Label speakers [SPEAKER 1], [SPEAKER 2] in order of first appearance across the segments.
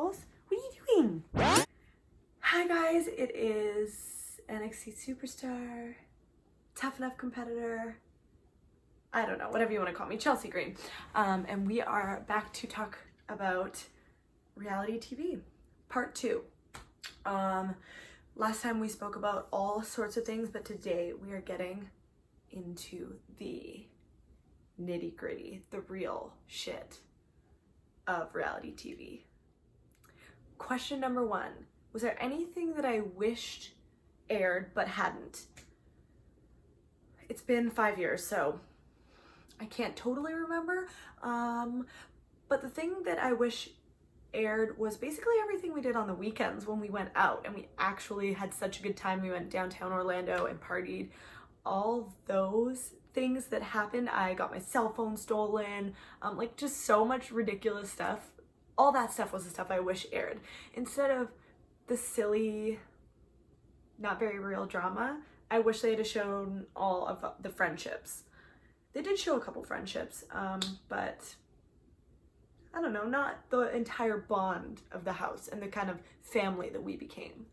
[SPEAKER 1] Apples. What are you doing? Hi guys, it is NXT Superstar, Tough Enough competitor, I don't know, whatever you want to call me, Chelsea Green. And we are back to talk about reality TV, part 2. Last time we spoke about all sorts of things, but today we are getting into the nitty-gritty, the real shit of reality TV. Question number 1. Was there anything that I wished aired but hadn't? It's been 5 years, so I can't totally remember. But the thing that I wish aired was basically everything we did on the weekends when we went out and we actually had such a good time. We went downtown Orlando and partied. All those things that happened, I got my cell phone stolen, like just so much ridiculous stuff. All that stuff was the stuff I wish aired. Instead of the silly, not very real drama, I wish they had shown all of the friendships. They did show a couple friendships, but I don't know, not the entire bond of the house and the kind of family that we became.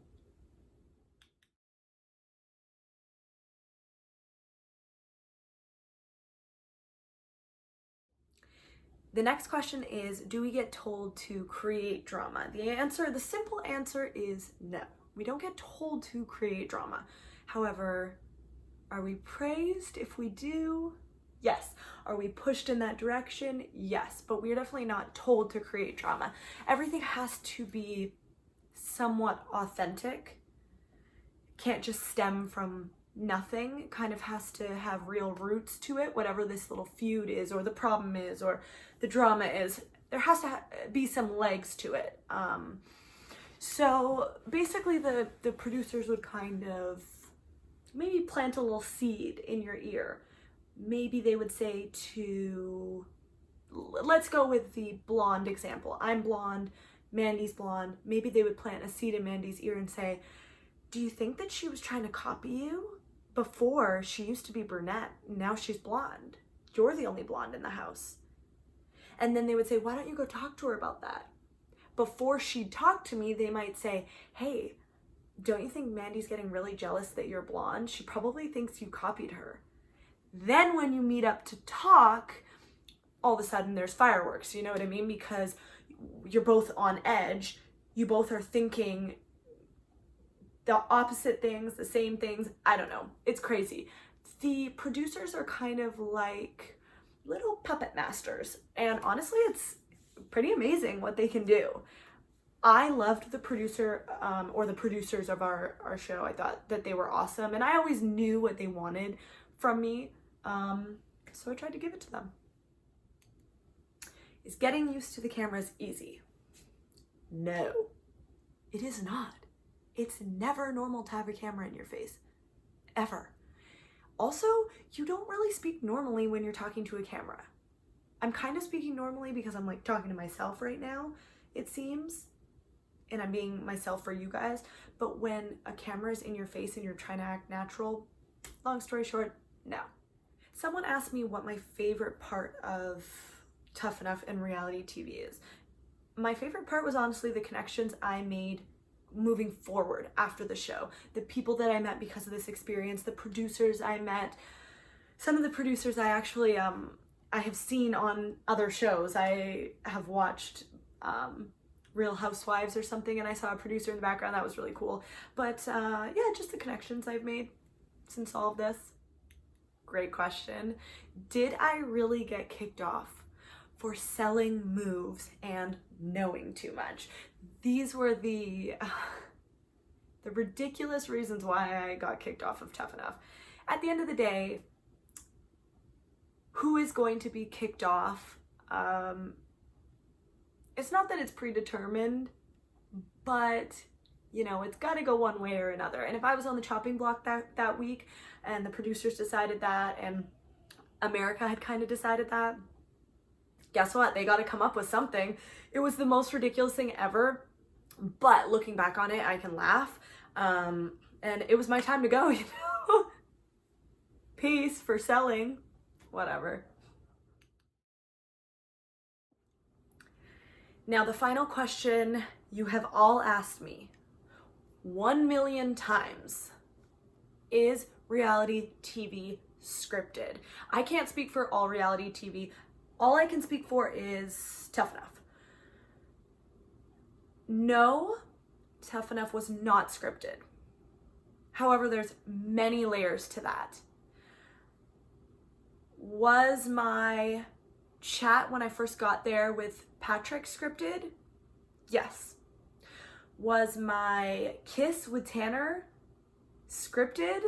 [SPEAKER 1] The next question is, do we get told to create drama? The simple answer is no. We don't get told to create drama. However, are we praised if we do? Yes. Are we pushed in that direction? Yes. But we're definitely not told to create drama. Everything has to be somewhat authentic. Can't just stem from nothing. It kind of has to have real roots to it, whatever this little feud is, or the problem is, or the drama is. There has to be some legs to it. So basically the producers would kind of maybe plant a little seed in your ear. Maybe they would say to, let's go with the blonde example. I'm blonde, Mandy's blonde. Maybe they would plant a seed in Mandy's ear and say, do you think that she was trying to copy you? Before, she used to be brunette, now she's blonde. You're the only blonde in the house. And then they would say, why don't you go talk to her about that? Before she'd talk to me, they might say, hey, don't you think Mandy's getting really jealous that you're blonde? She probably thinks you copied her. Then when you meet up to talk, all of a sudden there's fireworks, you know what I mean? Because you're both on edge. You both are thinking the opposite things, the same things. I don't know. It's crazy. The producers are kind of like little puppet masters. And honestly, it's pretty amazing what they can do. I loved the producer or the producers of our show. I thought that they were awesome. And I always knew what they wanted from me. So I tried to give it to them. Is getting used to the cameras easy? No, it is not. It's never normal to have a camera in your face, ever. Also, you don't really speak normally when you're talking to a camera. I'm kind of speaking normally because I'm like talking to myself right now, it seems, and I'm being myself for you guys. But when a camera is in your face and you're trying to act natural, long story short, no. Someone asked me what my favorite part of Tough Enough and reality TV is. My favorite part was honestly the connections I made moving forward after the show. The people that I met because of this experience, the producers I met. Some of the producers I actually, I have seen on other shows. I have watched Real Housewives or something, and I saw a producer in the background. That was really cool. But yeah, just the connections I've made since all of this. Great question. Did I really get kicked off for selling moves and knowing too much? These were the ridiculous reasons why I got kicked off of Tough Enough. At the end of the day, who is going to be kicked off? It's not that it's predetermined, but you know, it's got to go one way or another. And if I was on the chopping block that week and the producers decided that and America had kind of decided that, guess what? They got to come up with something. It was the most ridiculous thing ever. But looking back on it, I can laugh. And it was my time to go, you know? Peace for selling. Whatever. Now, the final question you have all asked me 1,000,000 times: is reality TV scripted? I can't speak for all reality TV. All I can speak for is Tough Enough. No, Tough Enough was not scripted. However, there's many layers to that. Was my chat when I first got there with Patrick scripted? Yes. Was my kiss with Tanner scripted?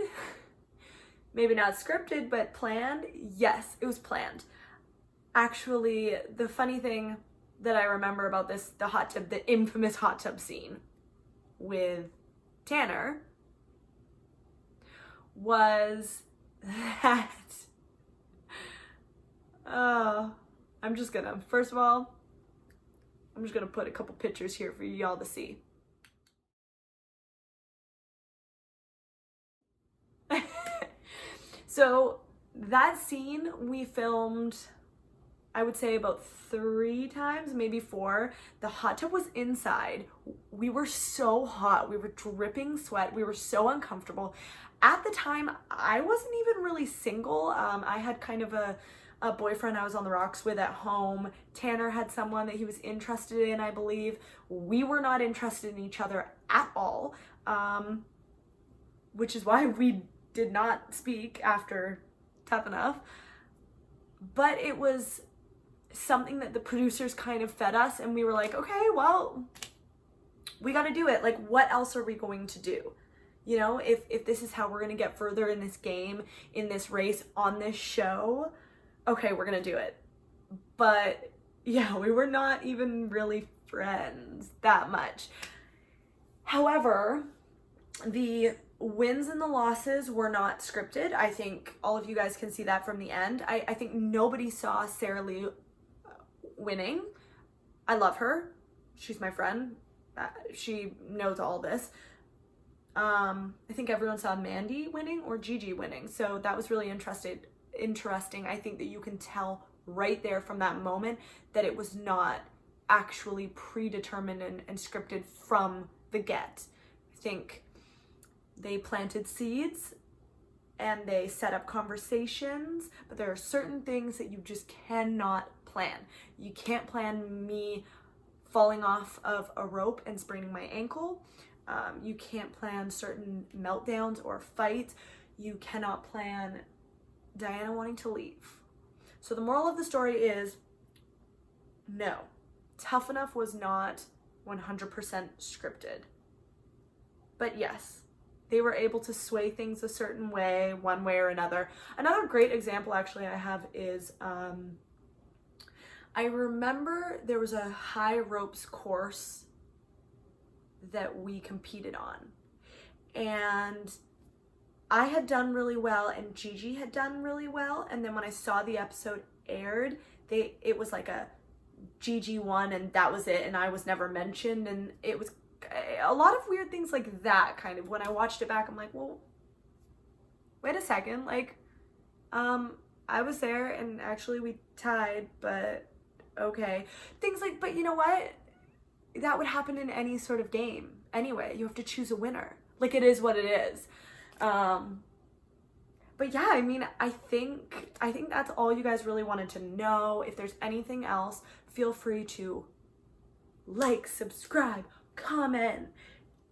[SPEAKER 1] Maybe not scripted, but planned? Yes, it was planned. Actually, the funny thing that I remember about this, the infamous hot tub scene with Tanner, was that, first of all, I'm just gonna put a couple pictures here for y'all to see. So that scene we filmed, I would say about 3 times, maybe 4. The hot tub was inside. We were so hot. We were dripping sweat. We were so uncomfortable. At the time, I wasn't even really single. I had kind of a boyfriend I was on the rocks with at home. Tanner had someone that he was interested in, I believe. We were not interested in each other at all, which is why we did not speak after Tough Enough. But it was something that the producers kind of fed us, and we were like, okay, well, we got to do it. Like, what else are we going to do? You know, if this is how we're going to get further in this game, in this race, on this show, okay, we're going to do it. But yeah, we were not even really friends that much. However, the wins and the losses were not scripted. I think all of you guys can see that from the end. I think nobody saw Sarah Lee winning. I love her. She's my friend. She knows all this. I think everyone saw Mandy winning or Gigi winning. So that was really interesting. I think that you can tell right there from that moment that it was not actually predetermined and scripted from the get. I think they planted seeds and they set up conversations, but there are certain things that you just cannot plan. You can't plan me falling off of a rope and spraining my ankle. You can't plan certain meltdowns or fights. You cannot plan Diana wanting to leave. So the moral of the story is, no, Tough Enough was not 100% scripted. But yes, they were able to sway things a certain way, one way or another. Another great example actually I have is, I remember there was a high ropes course that we competed on. And I had done really well and Gigi had done really well. And then when I saw the episode aired, it was like a Gigi won and that was it. And I was never mentioned. And it was a lot of weird things like that, kind of. When I watched it back, I'm like, well, wait a second. Like, I was there and actually we tied, but okay. Things like, but you know what? That would happen in any sort of game. Anyway, you have to choose a winner. Like, it is what it is. But yeah, I mean, I think that's all you guys really wanted to know. If there's anything else, feel free to like, subscribe, comment,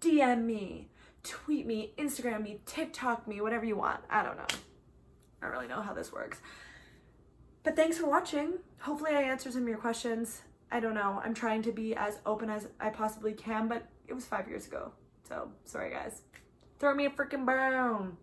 [SPEAKER 1] DM me, tweet me, Instagram me, TikTok me, whatever you want. I don't know. I don't really know how this works. But thanks for watching. Hopefully I answered some of your questions. I don't know. I'm trying to be as open as I possibly can, but it was 5 years ago. So, sorry guys. Throw me a freaking bone.